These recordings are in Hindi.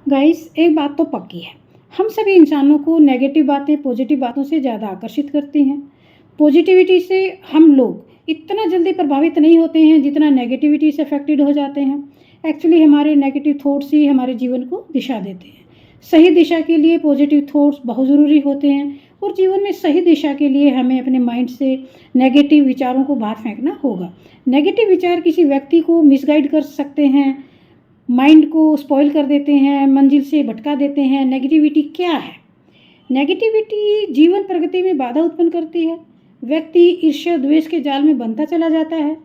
गाइस, एक बात तो पक्की है, हम सभी इंसानों को नेगेटिव बातें पॉजिटिव बातों से ज़्यादा आकर्षित करती हैं। पॉजिटिविटी से हम लोग इतना जल्दी प्रभावित नहीं होते हैं जितना नेगेटिविटी से अफेक्टेड हो जाते हैं। एक्चुअली हमारे नेगेटिव थॉट्स ही हमारे जीवन को दिशा देते हैं। सही दिशा के लिए पॉजिटिव थॉट्स बहुत ज़रूरी होते हैं और जीवन में सही दिशा के लिए हमें अपने माइंड से नेगेटिव विचारों को बाहर फेंकना होगा। नेगेटिव विचार किसी व्यक्ति को मिसगाइड कर सकते हैं, माइंड को स्पॉइल कर देते हैं, मंजिल से भटका देते हैं। नेगेटिविटी क्या है? नेगेटिविटी जीवन प्रगति में बाधा उत्पन्न करती है। व्यक्ति ईर्ष्या द्वेष के जाल में बंधता चला जाता है।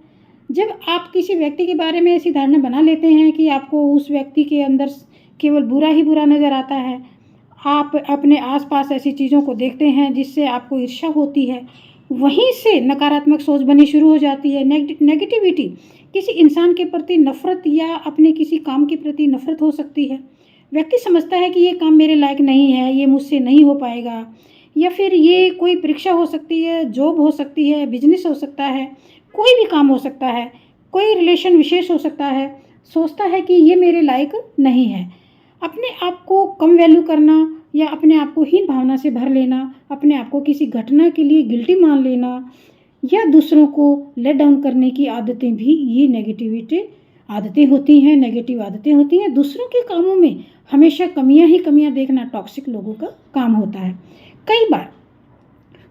जब आप किसी व्यक्ति के बारे में ऐसी धारणा बना लेते हैं कि आपको उस व्यक्ति के अंदर केवल बुरा ही बुरा नज़र आता है, आप अपने आसपास ऐसी चीज़ों को देखते हैं जिससे आपको ईर्ष्या होती है, वहीं से नकारात्मक सोच बनी शुरू हो जाती है। नेगेटिविटी किसी इंसान के प्रति नफरत या अपने किसी काम के प्रति नफरत हो सकती है। व्यक्ति समझता है कि ये काम मेरे लायक नहीं है, ये मुझसे नहीं हो पाएगा, या फिर ये कोई परीक्षा हो सकती है, जॉब हो सकती है, बिजनेस हो सकता है, कोई भी काम हो सकता है, कोई रिलेशन विशेष हो सकता है। सोचता है कि ये मेरे लायक नहीं है। अपने आप को कम वैल्यू करना या अपने आप को हीन भावना से भर लेना, अपने आप को किसी घटना के लिए गिल्टी मान लेना या दूसरों को लेट डाउन करने की आदतें भी ये नेगेटिव आदतें होती हैं। दूसरों के कामों में हमेशा कमियां ही कमियां देखना टॉक्सिक लोगों का काम होता है। कई बार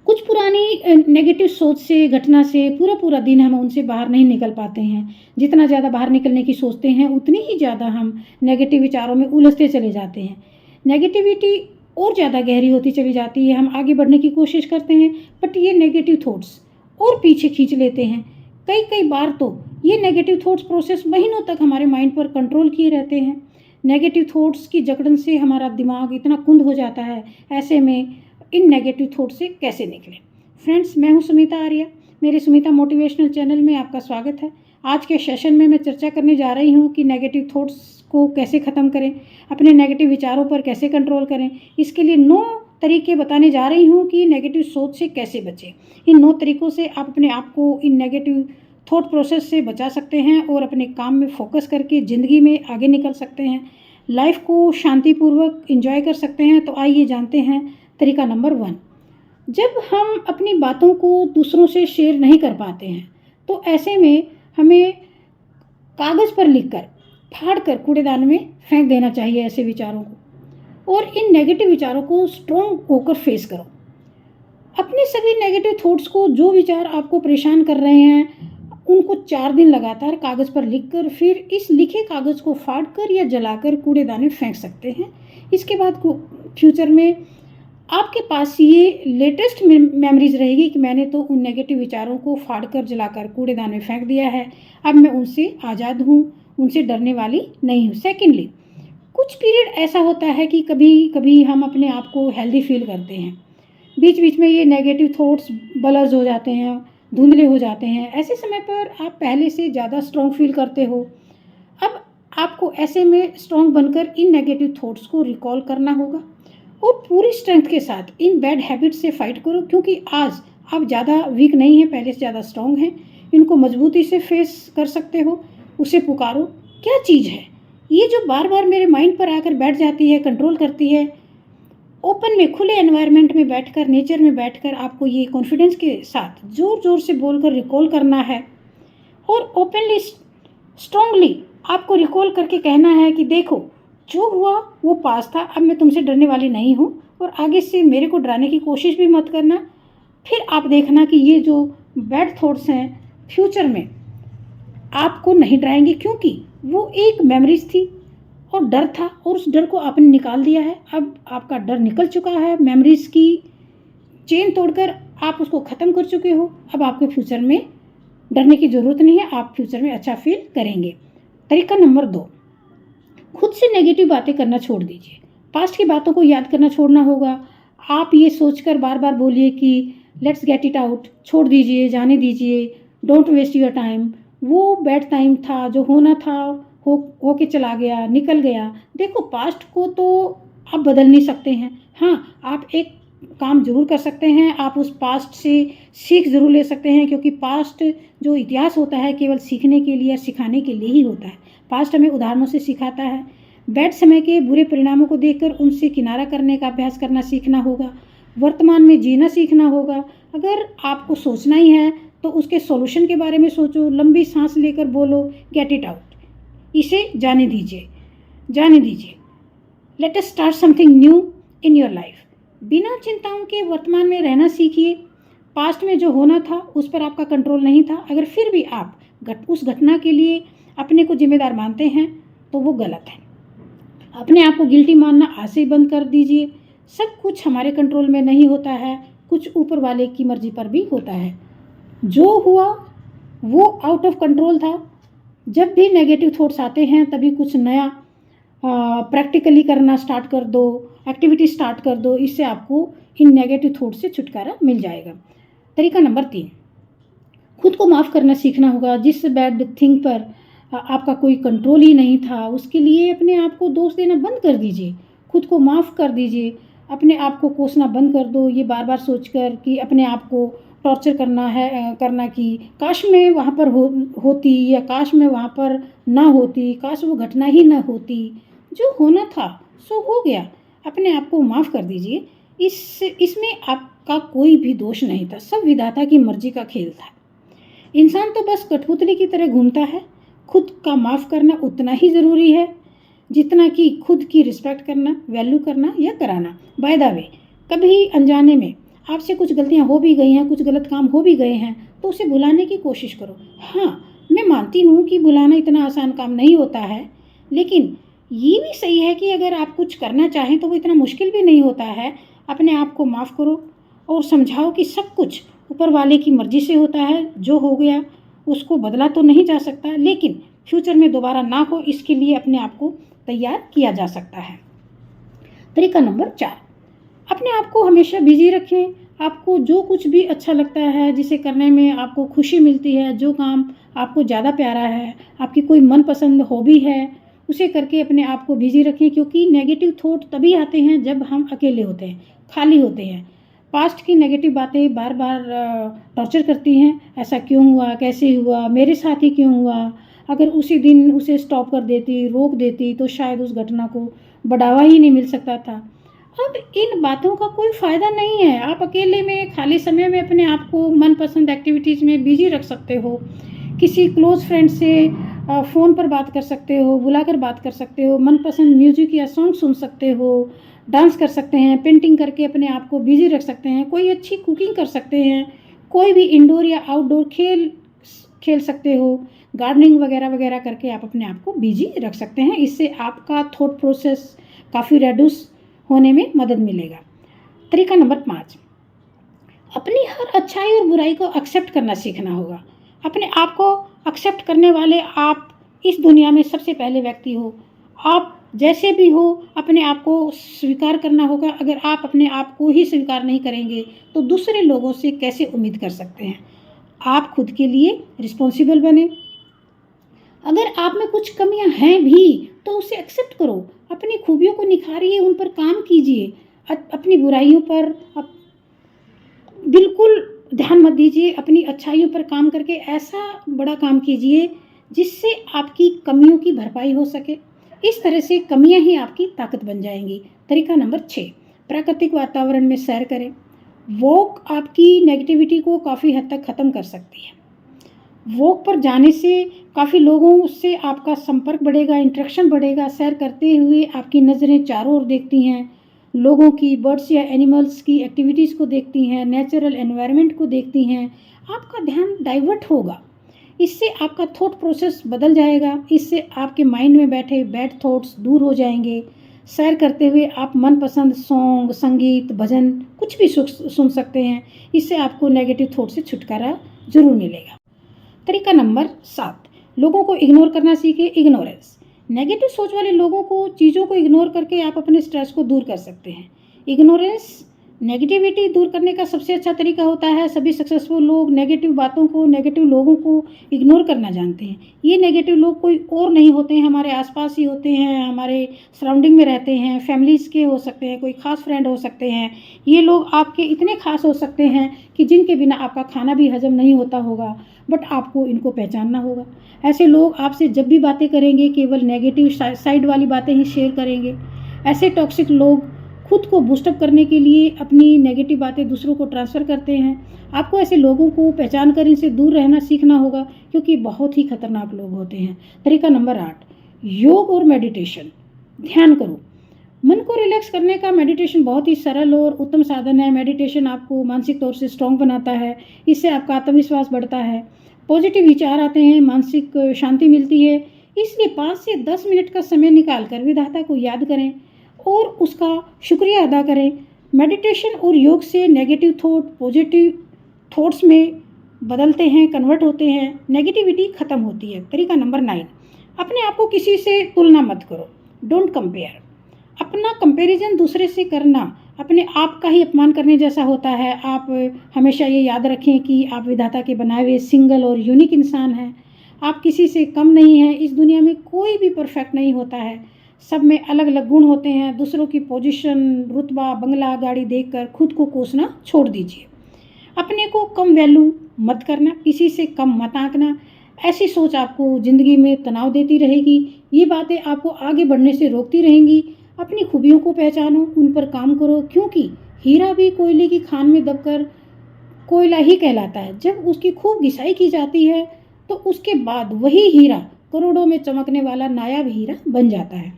कुछ पुरानी नेगेटिव सोच से, घटना से पूरा दिन हम उनसे बाहर नहीं निकल पाते हैं। जितना ज़्यादा बाहर निकलने की सोचते हैं उतनी ही ज़्यादा हम नेगेटिव विचारों में उलझते चले जाते हैं। नेगेटिविटी और ज़्यादा गहरी होती चली जाती है। हम आगे बढ़ने की कोशिश करते हैं बट ये नेगेटिव थॉट्स और पीछे खींच लेते हैं। कई बार तो ये नेगेटिव थॉट्स प्रोसेस महीनों तक हमारे माइंड पर कंट्रोल किए रहते हैं। नेगेटिव थॉट्स की जकड़न से हमारा दिमाग इतना कुंद हो जाता है। ऐसे में इन नेगेटिव थॉट से कैसे निकलें? फ्रेंड्स, मैं हूं सुमिता आर्या। मेरे सुमिता मोटिवेशनल चैनल में आपका स्वागत है। आज के सेशन में मैं चर्चा करने जा रही हूं कि नेगेटिव थॉट्स को कैसे ख़त्म करें, अपने नेगेटिव विचारों पर कैसे कंट्रोल करें। इसके लिए 9 तरीके बताने जा रही हूं कि नेगेटिव सोच से कैसे बचें। इन 9 तरीकों से आप अपने आप को इन नेगेटिव थॉट प्रोसेस से बचा सकते हैं और अपने काम में फोकस करके ज़िंदगी में आगे निकल सकते हैं, लाइफ को शांतिपूर्वक एंजॉय कर सकते हैं। तो आइए जानते हैं तरीका नंबर 1। जब हम अपनी बातों को दूसरों से शेयर नहीं कर पाते हैं तो ऐसे में हमें कागज़ पर लिखकर फाड़ कर कूड़ेदान में फेंक देना चाहिए ऐसे विचारों को, और इन नेगेटिव विचारों को स्ट्रॉन्ग होकर फेस करो। अपने सभी नेगेटिव थॉट्स को, जो विचार आपको परेशान कर रहे हैं, उनको 4 दिन लगातार कागज़ पर लिखकर फिर इस लिखे कागज़ को फाड़कर या जलाकर कूड़ेदान में फेंक सकते हैं। इसके बाद फ्यूचर में आपके पास ये लेटेस्ट मेमोरीज रहेगी कि मैंने तो उन नेगेटिव विचारों को फाड़कर जलाकर कूड़ेदान में फेंक दिया है, अब मैं उनसे आज़ाद हूँ, उनसे डरने वाली नहीं हूँ। सेकेंडली, कुछ पीरियड ऐसा होता है कि कभी कभी हम अपने आप को हेल्दी फील करते हैं, बीच बीच में ये नेगेटिव थॉट्स ब्लर्स हो जाते हैं, धुंधले हो जाते हैं। ऐसे समय पर आप पहले से ज़्यादा स्ट्रॉन्ग फील करते हो। अब आपको ऐसे में स्ट्रॉन्ग बनकर इन नेगेटिव थॉट्स को रिकॉल करना होगा और पूरी स्ट्रेंथ के साथ इन बैड हैबिट से फाइट करो, क्योंकि आज आप ज़्यादा वीक नहीं हैं, पहले से ज़्यादा स्ट्रॉन्ग हैं। इनको मजबूती से फेस कर सकते हो। उसे पुकारो, क्या चीज़ है ये जो बार बार मेरे माइंड पर आकर बैठ जाती है, कंट्रोल करती है। ओपन में, खुले एनवायरनमेंट में बैठकर, नेचर में बैठकर आपको ये कॉन्फिडेंस के साथ ज़ोर ज़ोर से बोलकर रिकॉल करना है और ओपनली स्ट्रांगली आपको रिकॉल करके कहना है कि देखो, जो हुआ वो पास था, अब मैं तुमसे डरने वाली नहीं हूँ और आगे से मेरे को डराने की कोशिश भी मत करना। फिर आप देखना कि ये जो बैड थॉट्स हैं फ्यूचर में आपको नहीं डराएंगे, क्योंकि वो एक मेमोरीज थी और डर था और उस डर को आपने निकाल दिया है। अब आपका डर निकल चुका है, मेमोरीज की चेन तोड़कर आप उसको ख़त्म कर चुके हो। अब आपके फ्यूचर में डरने की ज़रूरत नहीं है, आप फ्यूचर में अच्छा फील करेंगे। तरीका नंबर 2, खुद से नेगेटिव बातें करना छोड़ दीजिए। पास्ट की बातों को याद करना छोड़ना होगा। आप ये सोचकर बार बार बोलिए कि लेट्स गेट इट आउट, छोड़ दीजिए, जाने दीजिए, डोंट वेस्ट योर टाइम। वो बैड टाइम था, जो होना था हो के चला गया, निकल गया। देखो, पास्ट को तो आप बदल नहीं सकते हैं। हाँ, आप एक काम जरूर कर सकते हैं, आप उस पास्ट से सीख ज़रूर ले सकते हैं, क्योंकि पास्ट जो इतिहास होता है केवल सीखने के लिए, सिखाने के लिए ही होता है। पास्ट हमें उदाहरणों से सिखाता है। बैड समय के बुरे परिणामों को देखकर उनसे किनारा करने का अभ्यास करना सीखना होगा। वर्तमान में जीना सीखना होगा। अगर आपको सोचना ही है तो उसके सॉल्यूशन के बारे में सोचो, लंबी सांस लेकर बोलो गेट इट आउट, इसे जाने दीजिए, जाने दीजिए। Let us start something new in your life. बिना चिंताओं के वर्तमान में रहना सीखिए। पास्ट में जो होना था उस पर आपका कंट्रोल नहीं था। अगर फिर भी आप उस घटना के लिए अपने को जिम्मेदार मानते हैं तो वो गलत है। अपने आप को गिल्टी मानना आज से ही बंद कर दीजिए। सब कुछ हमारे कंट्रोल में नहीं होता है, कुछ ऊपर वाले की मर्जी पर भी होता है। जो हुआ वो आउट ऑफ कंट्रोल था। जब भी नेगेटिव थॉट्स आते हैं तभी कुछ नया प्रैक्टिकली करना स्टार्ट कर दो, एक्टिविटी स्टार्ट कर दो, इससे आपको इन नेगेटिव थॉट से छुटकारा मिल जाएगा। तरीका नंबर 3, खुद को माफ़ करना सीखना होगा। जिस बैड थिंग पर आपका कोई कंट्रोल ही नहीं था उसके लिए अपने आप को दोष देना बंद कर दीजिए, खुद को माफ़ कर दीजिए। अपने आप को कोसना बंद कर दो, ये बार बार सोचकर कि अपने आप को टॉर्चर करना कि काश मैं वहाँ पर होती या काश मैं वहाँ पर ना होती, काश वो घटना ही ना होती। जो होना था सो हो गया, अपने आप को माफ़ कर दीजिए। इसमें आपका कोई भी दोष नहीं था, सब विधाता की मर्जी का खेल था। इंसान तो बस कठपुतली की तरह घूमता है। खुद का माफ़ करना उतना ही ज़रूरी है जितना कि खुद की रिस्पेक्ट करना, वैल्यू करना या कराना। बाय द वे, कभी अनजाने में आपसे कुछ गलतियां हो भी गई हैं, कुछ गलत काम हो भी गए हैं तो उसे भुलाने की कोशिश करो। हाँ, मैं मानती हूँ कि भुलाना इतना आसान काम नहीं होता है, लेकिन ये भी सही है कि अगर आप कुछ करना चाहें तो वो इतना मुश्किल भी नहीं होता है। अपने आप को माफ़ करो और समझाओ कि सब कुछ ऊपर वाले की मर्जी से होता है। जो हो गया उसको बदला तो नहीं जा सकता, लेकिन फ्यूचर में दोबारा ना हो इसके लिए अपने आप को तैयार किया जा सकता है। तरीका नंबर 4, अपने आप को हमेशा बिजी रखें। आपको जो कुछ भी अच्छा लगता है, जिसे करने में आपको खुशी मिलती है, जो काम आपको ज़्यादा प्यारा है, आपकी कोई मनपसंद हॉबी है, उसे करके अपने आप को बिजी रखें। क्योंकि नेगेटिव थॉट तभी आते हैं जब हम अकेले होते हैं, खाली होते हैं। पास्ट की नेगेटिव बातें बार बार टॉर्चर करती हैं। ऐसा क्यों हुआ, कैसे हुआ, मेरे साथ ही क्यों हुआ। अगर उसी दिन उसे स्टॉप कर देती, रोक देती तो शायद उस घटना को बढ़ावा ही नहीं मिल सकता था। अब इन बातों का कोई फ़ायदा नहीं है। आप अकेले में खाली समय में अपने आप को मनपसंद एक्टिविटीज़ में बिजी रख सकते हो। किसी क्लोज़ फ्रेंड से फ़ोन पर बात कर सकते हो, बुलाकर बात कर सकते हो, मनपसंद म्यूजिक या सॉन्ग सुन सकते हो, डांस कर सकते हैं, पेंटिंग करके अपने आप को बिजी रख सकते हैं, कोई अच्छी कुकिंग कर सकते हैं, कोई भी इंडोर या आउटडोर खेल सकते हो, गार्डनिंग वगैरह वगैरह करके आप अपने आप को बिजी रख सकते हैं। इससे आपका थॉट प्रोसेस काफ़ी रेड्यूस होने में मदद मिलेगा। तरीका नंबर 5, अपनी हर अच्छाई और बुराई को एक्सेप्ट करना सीखना होगा। अपने आप को एक्सेप्ट करने वाले आप इस दुनिया में सबसे पहले व्यक्ति हो। आप जैसे भी हो अपने आप को स्वीकार करना होगा। अगर आप अपने आप को ही स्वीकार नहीं करेंगे तो दूसरे लोगों से कैसे उम्मीद कर सकते हैं। आप खुद के लिए रिस्पॉन्सिबल बने। अगर आप में कुछ कमियां हैं भी तो उसे एक्सेप्ट करो, अपनी खूबियों को निखारिए, उन पर काम कीजिए। अपनी बुराइयों पर बिल्कुल ध्यान मत दीजिए, अपनी अच्छाइयों पर काम करके ऐसा बड़ा काम कीजिए जिससे आपकी कमियों की भरपाई हो सके। इस तरह से कमियां ही आपकी ताकत बन जाएंगी। तरीका नंबर 6, प्राकृतिक वातावरण में सैर करें। वॉक आपकी नेगेटिविटी को काफ़ी हद तक ख़त्म कर सकती है। वॉक पर जाने से काफ़ी लोगों से आपका संपर्क बढ़ेगा, इंटरेक्शन बढ़ेगा। सैर करते हुए आपकी नज़रें चारों ओर देखती हैं, लोगों की, बर्ड्स या एनिमल्स की एक्टिविटीज़ को देखती हैं, नेचुरल एनवायरनमेंट को देखती हैं। आपका ध्यान डाइवर्ट होगा, इससे आपका थॉट प्रोसेस बदल जाएगा। इससे आपके माइंड में बैठे बैड थॉट्स दूर हो जाएंगे। सैर करते हुए आप मनपसंद सॉन्ग, संगीत, भजन कुछ भी सुन सकते हैं। इससे आपको नेगेटिव थॉट से छुटकारा ज़रूर मिलेगा। तरीका नंबर 7, लोगों को इग्नोर करना सीखें। इग्नोरेंस, नेगेटिव सोच वाले लोगों को, चीज़ों को इग्नोर करके आप अपने स्ट्रेस को दूर कर सकते हैं। इग्नोरेंस नेगेटिविटी दूर करने का सबसे अच्छा तरीका होता है, सभी सक्सेसफुल लोग नेगेटिव बातों को, नेगेटिव लोगों को इग्नोर करना जानते हैं। ये नेगेटिव लोग कोई और नहीं होते हैं, हमारे आसपास ही होते हैं, हमारे सराउंडिंग में रहते हैं, फैमिलीज़ के हो सकते हैं, कोई ख़ास फ्रेंड हो सकते हैं। ये लोग आपके इतने ख़ास हो सकते हैं कि जिनके बिना आपका खाना भी हजम नहीं होता होगा, बट आपको इनको पहचानना होगा। ऐसे लोग आपसे जब भी बातें करेंगे केवल नेगेटिव साइड वाली बातें ही शेयर करेंगे। ऐसे टॉक्सिक लोग खुद को बूस्टअप करने के लिए अपनी नेगेटिव बातें दूसरों को ट्रांसफ़र करते हैं। आपको ऐसे लोगों को पहचान कर इनसे दूर रहना सीखना होगा, क्योंकि बहुत ही खतरनाक लोग होते हैं। तरीका नंबर 8, योग और मेडिटेशन। ध्यान करो। मन को रिलैक्स करने का मेडिटेशन बहुत ही सरल और उत्तम साधन है। मेडिटेशन आपको मानसिक तौर से स्ट्रॉन्ग बनाता है, इससे आपका आत्मविश्वास बढ़ता है, पॉजिटिव विचार आते हैं, मानसिक शांति मिलती है। इसलिए 5 से 10 मिनट का समय निकाल कर विधाता को याद करें और उसका शुक्रिया अदा करें। मेडिटेशन और योग से नेगेटिव थॉट पॉजिटिव थॉट्स में बदलते हैं, कन्वर्ट होते हैं, नेगेटिविटी ख़त्म होती है। तरीका नंबर 9, अपने आप को किसी से तुलना मत करो। Don't compare. अपना कंपैरिजन दूसरे से करना अपने आप का ही अपमान करने जैसा होता है। आप हमेशा ये याद रखें कि आप विधाता के बनाए हुए सिंगल और यूनिक इंसान हैं। आप किसी से कम नहीं हैं। इस दुनिया में कोई भी परफेक्ट नहीं होता है, सब में अलग अलग गुण होते हैं। दूसरों की पोजीशन, रुतबा, बंगला, गाड़ी देखकर खुद को कोसना छोड़ दीजिए। अपने को कम वैल्यू मत करना, किसी से कम मत आंकना। ऐसी सोच आपको ज़िंदगी में तनाव देती रहेगी। ये बातें आपको आगे बढ़ने से रोकती रहेंगी। अपनी खूबियों को पहचानो, उन पर काम करो, क्योंकि हीरा भी कोयले की खान में दबकर कोयला ही कहलाता है। जब उसकी खूब घिसाई की जाती है तो उसके बाद वही हीरा करोड़ों में चमकने वाला नायाब हीरा बन जाता है।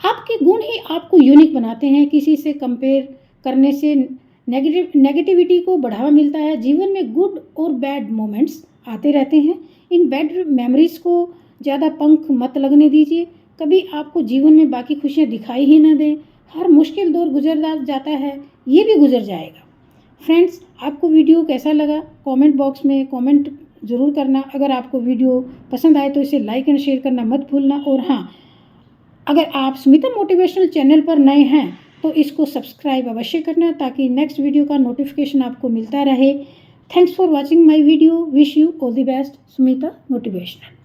आपके गुण ही आपको यूनिक बनाते हैं। किसी से कंपेयर करने से नेगेटिविटी को बढ़ावा मिलता है। जीवन में गुड और बैड मोमेंट्स आते रहते हैं। इन बैड मेमोरीज को ज़्यादा पंख मत लगने दीजिए। कभी आपको जीवन में बाकी खुशियाँ दिखाई ही ना दें। हर मुश्किल दौर गुजर जाता है, ये भी गुजर जाएगा। फ्रेंड्स, आपको वीडियो कैसा लगा कमेंट बॉक्स में कमेंट ज़रूर करना। अगर आपको वीडियो पसंद आए तो इसे लाइक एंड शेयर करना मत भूलना। और हाँ, अगर आप सुमिता मोटिवेशनल चैनल पर नए हैं तो इसको सब्सक्राइब अवश्य करना, ताकि नेक्स्ट वीडियो का नोटिफिकेशन आपको मिलता रहे। Thanks for watching my video. Wish you all the best. Sumita motivational.